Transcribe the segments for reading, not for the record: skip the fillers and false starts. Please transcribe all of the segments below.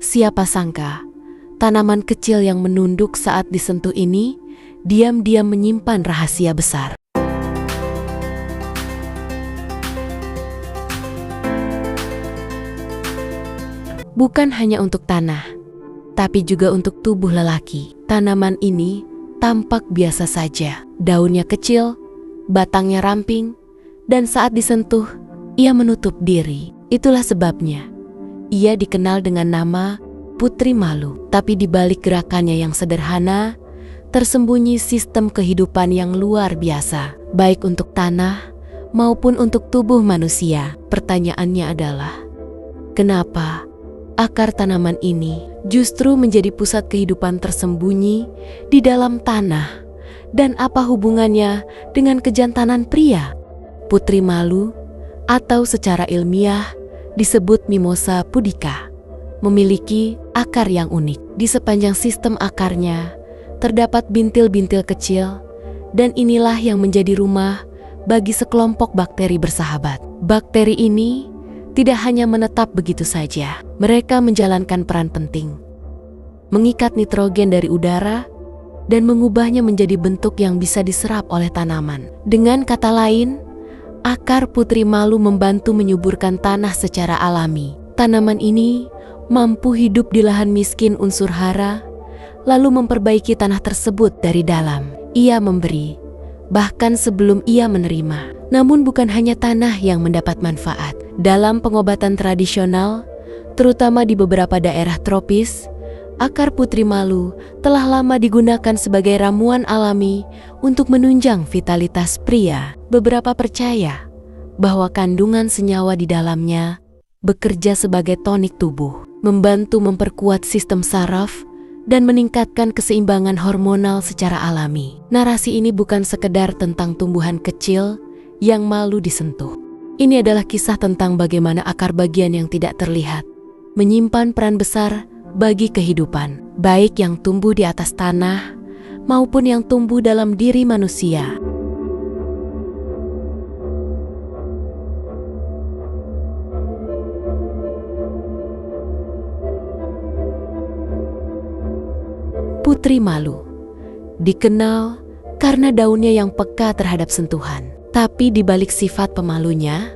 siapa sangka tanaman kecil yang menunduk saat disentuh ini diam-diam menyimpan rahasia besar. Bukan hanya untuk tanah, tapi juga untuk tubuh lelaki. Tanaman ini tampak biasa saja. Daunnya kecil, batangnya ramping, dan saat disentuh, ia menutup diri. Itulah sebabnya ia dikenal dengan nama Putri Malu. Tapi di balik gerakannya yang sederhana, tersembunyi sistem kehidupan yang luar biasa, baik untuk tanah maupun untuk tubuh manusia. Pertanyaannya adalah, kenapa akar tanaman ini justru menjadi pusat kehidupan tersembunyi di dalam tanah? Dan apa hubungannya dengan kejantanan pria? Putri Malu, atau secara ilmiah disebut Mimosa pudica, memiliki akar yang unik. Di sepanjang sistem akarnya terdapat bintil-bintil kecil, dan inilah yang menjadi rumah bagi sekelompok bakteri bersahabat. Bakteri ini tidak hanya menetap begitu saja, mereka menjalankan peran penting, mengikat nitrogen dari udara dan mengubahnya menjadi bentuk yang bisa diserap oleh tanaman. Dengan kata lain, akar Putri Malu membantu menyuburkan tanah secara alami. Tanaman ini mampu hidup di lahan miskin unsur hara, lalu memperbaiki tanah tersebut dari dalam. Ia memberi, bahkan sebelum ia menerima. Namun bukan hanya tanah yang mendapat manfaat. Dalam pengobatan tradisional, terutama di beberapa daerah tropis, akar Putri Malu telah lama digunakan sebagai ramuan alami untuk menunjang vitalitas pria. Beberapa percaya bahwa kandungan senyawa di dalamnya bekerja sebagai tonik tubuh, membantu memperkuat sistem saraf dan meningkatkan keseimbangan hormonal secara alami. Narasi ini bukan sekedar tentang tumbuhan kecil yang malu disentuh. Ini adalah kisah tentang bagaimana akar bagian yang tidak terlihat menyimpan peran besar bagi kehidupan, baik yang tumbuh di atas tanah maupun yang tumbuh dalam diri manusia. Putri Malu dikenal karena daunnya yang peka terhadap sentuhan. Tapi di balik sifat pemalunya,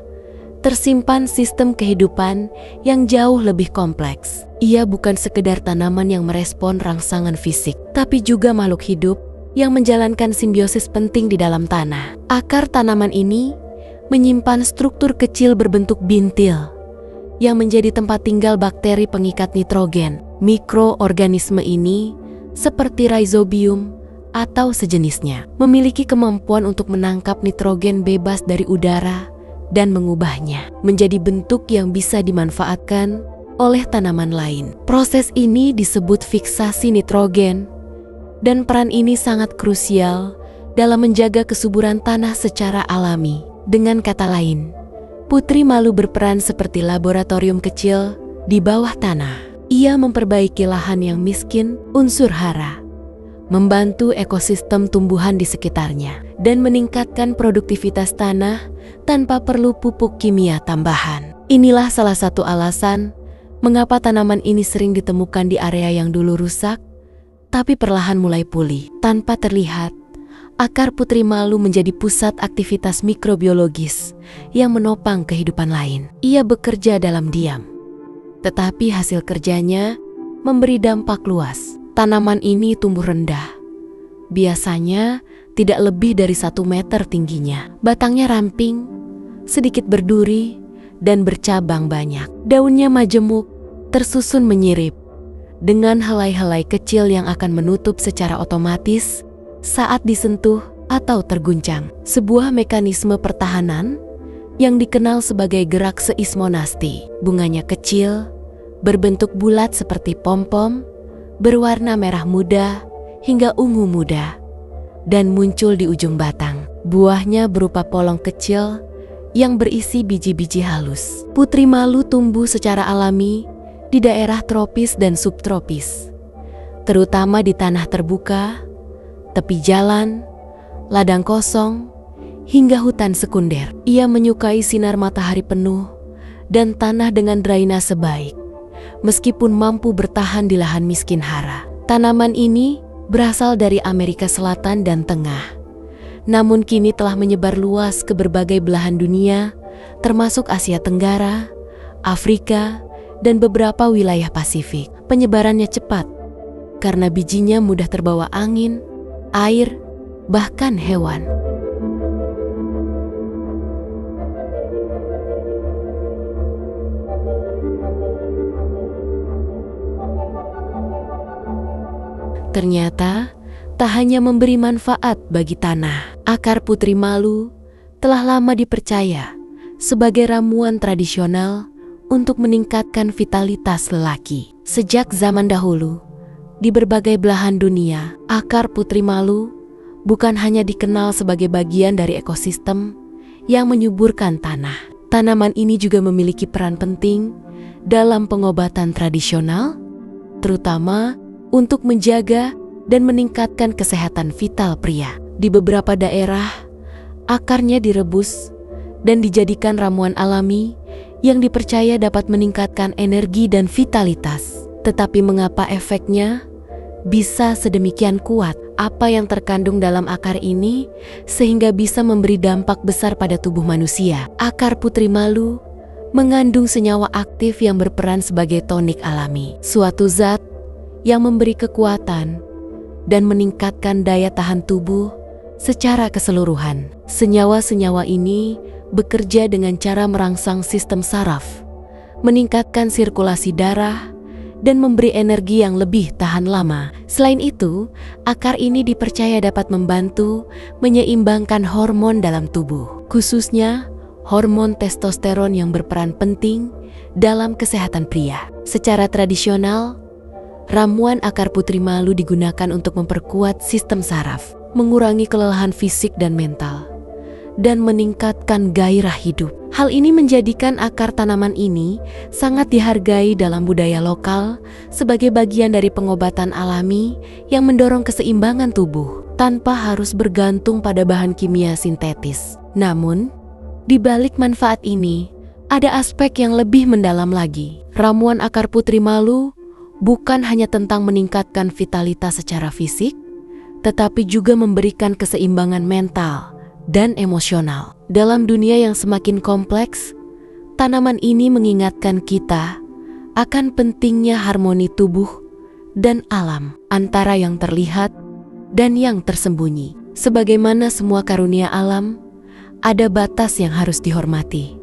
tersimpan sistem kehidupan yang jauh lebih kompleks. Ia bukan sekedar tanaman yang merespon rangsangan fisik, tapi juga makhluk hidup yang menjalankan simbiosis penting di dalam tanah. Akar tanaman ini menyimpan struktur kecil berbentuk bintil yang menjadi tempat tinggal bakteri pengikat nitrogen. Mikroorganisme ini, seperti rhizobium atau sejenisnya, memiliki kemampuan untuk menangkap nitrogen bebas dari udara dan mengubahnya menjadi bentuk yang bisa dimanfaatkan oleh tanaman lain. Proses ini disebut fiksasi nitrogen, dan peran ini sangat krusial dalam menjaga kesuburan tanah secara alami. Dengan kata lain, Putri Malu berperan seperti laboratorium kecil di bawah tanah. Ia memperbaiki lahan yang miskin unsur hara, membantu ekosistem tumbuhan di sekitarnya, dan meningkatkan produktivitas tanah tanpa perlu pupuk kimia tambahan. Inilah salah satu alasan mengapa tanaman ini sering ditemukan di area yang dulu rusak, tapi perlahan mulai pulih. Tanpa terlihat, akar Putri Malu menjadi pusat aktivitas mikrobiologis yang menopang kehidupan lain. Ia bekerja dalam diam, tetapi hasil kerjanya memberi dampak luas. Tanaman ini tumbuh rendah, biasanya tidak lebih dari 1 meter tingginya. Batangnya ramping, sedikit berduri, dan bercabang banyak. Daunnya majemuk, tersusun menyirip, dengan helai-helai kecil yang akan menutup secara otomatis saat disentuh atau terguncang. Sebuah mekanisme pertahanan yang dikenal sebagai gerak seismonasti. Bunganya kecil, berbentuk bulat seperti pom-pom, berwarna merah muda hingga ungu muda, dan muncul di ujung batang. Buahnya berupa polong kecil yang berisi biji-biji halus. Putri Malu tumbuh secara alami di daerah tropis dan subtropis, terutama di tanah terbuka, tepi jalan, ladang kosong, hingga hutan sekunder. Ia menyukai sinar matahari penuh dan tanah dengan drainase baik. meskipun mampu bertahan di lahan miskin hara. Tanaman ini berasal dari Amerika Selatan dan Tengah, namun kini telah menyebar luas ke berbagai belahan dunia, termasuk Asia Tenggara, Afrika, dan beberapa wilayah Pasifik. Penyebarannya cepat, karena bijinya mudah terbawa angin, air, bahkan hewan. Ternyata, tak hanya memberi manfaat bagi tanah, akar putri malu telah lama dipercaya sebagai ramuan tradisional untuk meningkatkan vitalitas lelaki. Sejak zaman dahulu, di berbagai belahan dunia, akar putri malu bukan hanya dikenal sebagai bagian dari ekosistem yang menyuburkan tanah. Tanaman ini juga memiliki peran penting dalam pengobatan tradisional, terutama untuk menjaga dan meningkatkan kesehatan vital pria. Di beberapa daerah, akarnya direbus dan dijadikan ramuan alami yang dipercaya dapat meningkatkan energi dan vitalitas. Tetapi mengapa efeknya bisa sedemikian kuat? Apa yang terkandung dalam akar ini sehingga bisa memberi dampak besar pada tubuh manusia? Akar putri malu mengandung senyawa aktif yang berperan sebagai tonik alami, suatu zat yang memberi kekuatan dan meningkatkan daya tahan tubuh secara keseluruhan. Senyawa-senyawa ini bekerja dengan cara merangsang sistem saraf, meningkatkan sirkulasi darah, dan memberi energi yang lebih tahan lama. Selain itu, akar ini dipercaya dapat membantu menyeimbangkan hormon dalam tubuh, khususnya hormon testosteron yang berperan penting dalam kesehatan pria. Secara tradisional, ramuan akar putri malu digunakan untuk memperkuat sistem saraf, mengurangi kelelahan fisik dan mental, dan meningkatkan gairah hidup. Hal ini menjadikan akar tanaman ini sangat dihargai dalam budaya lokal sebagai bagian dari pengobatan alami yang mendorong keseimbangan tubuh tanpa harus bergantung pada bahan kimia sintetis. Namun, di balik manfaat ini, ada aspek yang lebih mendalam lagi. Ramuan akar putri malu bukan hanya tentang meningkatkan vitalitas secara fisik, tetapi juga memberikan keseimbangan mental dan emosional. Dalam dunia yang semakin kompleks, tanaman ini mengingatkan kita akan pentingnya harmoni tubuh dan alam, antara yang terlihat dan yang tersembunyi. Sebagaimana semua karunia alam, ada batas yang harus dihormati.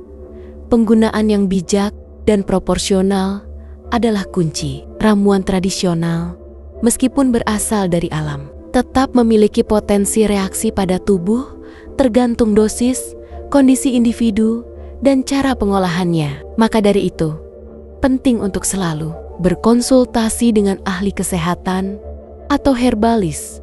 Penggunaan yang bijak dan proporsional adalah kunci. Ramuan tradisional, meskipun berasal dari alam, tetap memiliki potensi reaksi pada tubuh tergantung dosis, kondisi individu, dan cara pengolahannya. Maka dari itu, penting untuk selalu berkonsultasi dengan ahli kesehatan atau herbalis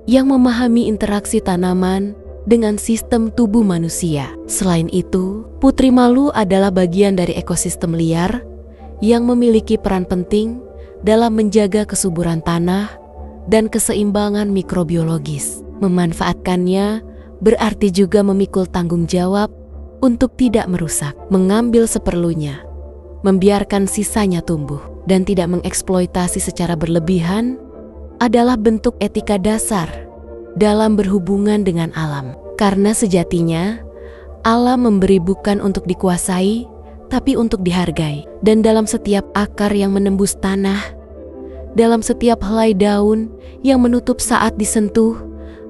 yang memahami interaksi tanaman dengan sistem tubuh manusia. Selain itu, putri malu adalah bagian dari ekosistem liar yang memiliki peran penting dalam menjaga kesuburan tanah dan keseimbangan mikrobiologis. Memanfaatkannya berarti juga memikul tanggung jawab untuk tidak merusak, mengambil seperlunya, membiarkan sisanya tumbuh, dan tidak mengeksploitasi secara berlebihan adalah bentuk etika dasar dalam berhubungan dengan alam. Karena sejatinya, alam memberi bukan untuk dikuasai, tapi untuk dihargai. Dan dalam setiap akar yang menembus tanah, dalam setiap helai daun yang menutup saat disentuh,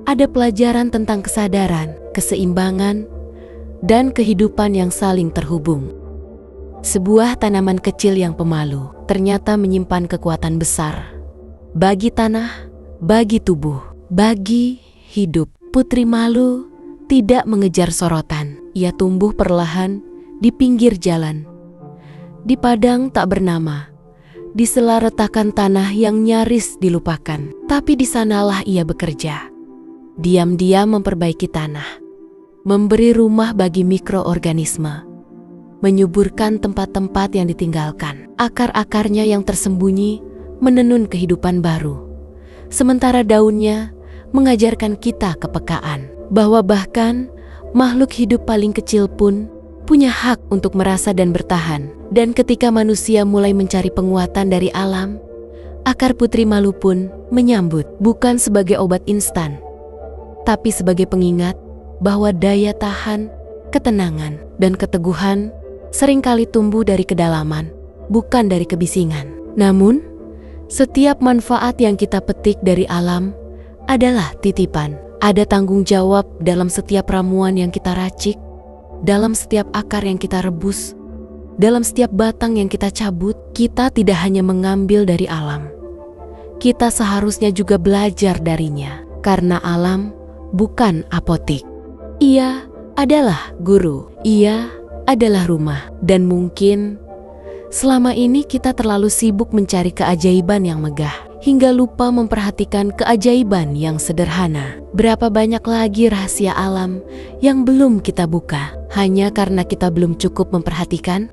ada pelajaran tentang kesadaran, keseimbangan, dan kehidupan yang saling terhubung. Sebuah tanaman kecil yang pemalu ternyata menyimpan kekuatan besar bagi tanah, bagi tubuh, bagi hidup. Putri malu tidak mengejar sorotan. Ia tumbuh perlahan di pinggir jalan, di padang tak bernama, di sela retakan tanah yang nyaris dilupakan. Tapi di sanalah ia bekerja, diam-diam memperbaiki tanah, memberi rumah bagi mikroorganisme, menyuburkan tempat-tempat yang ditinggalkan. Akar-akarnya yang tersembunyi menenun kehidupan baru, sementara daunnya mengajarkan kita kepekaan bahwa bahkan makhluk hidup paling kecil pun punya hak untuk merasa dan bertahan. Dan ketika manusia mulai mencari penguatan dari alam, akar Putri Malu pun menyambut, bukan sebagai obat instan, tapi sebagai pengingat bahwa daya tahan, ketenangan, dan keteguhan seringkali tumbuh dari kedalaman, bukan dari kebisingan. Namun, setiap manfaat yang kita petik dari alam adalah titipan. Ada tanggung jawab dalam setiap ramuan yang kita racik, dalam setiap akar yang kita rebus, dalam setiap batang yang kita cabut. Kita tidak hanya mengambil dari alam, kita seharusnya juga belajar darinya. Karena alam bukan apotik. Ia adalah guru, ia adalah rumah. Dan mungkin selama ini kita terlalu sibuk mencari keajaiban yang megah, hingga lupa memperhatikan keajaiban yang sederhana. Berapa banyak lagi rahasia alam yang belum kita buka, hanya karena kita belum cukup memperhatikan?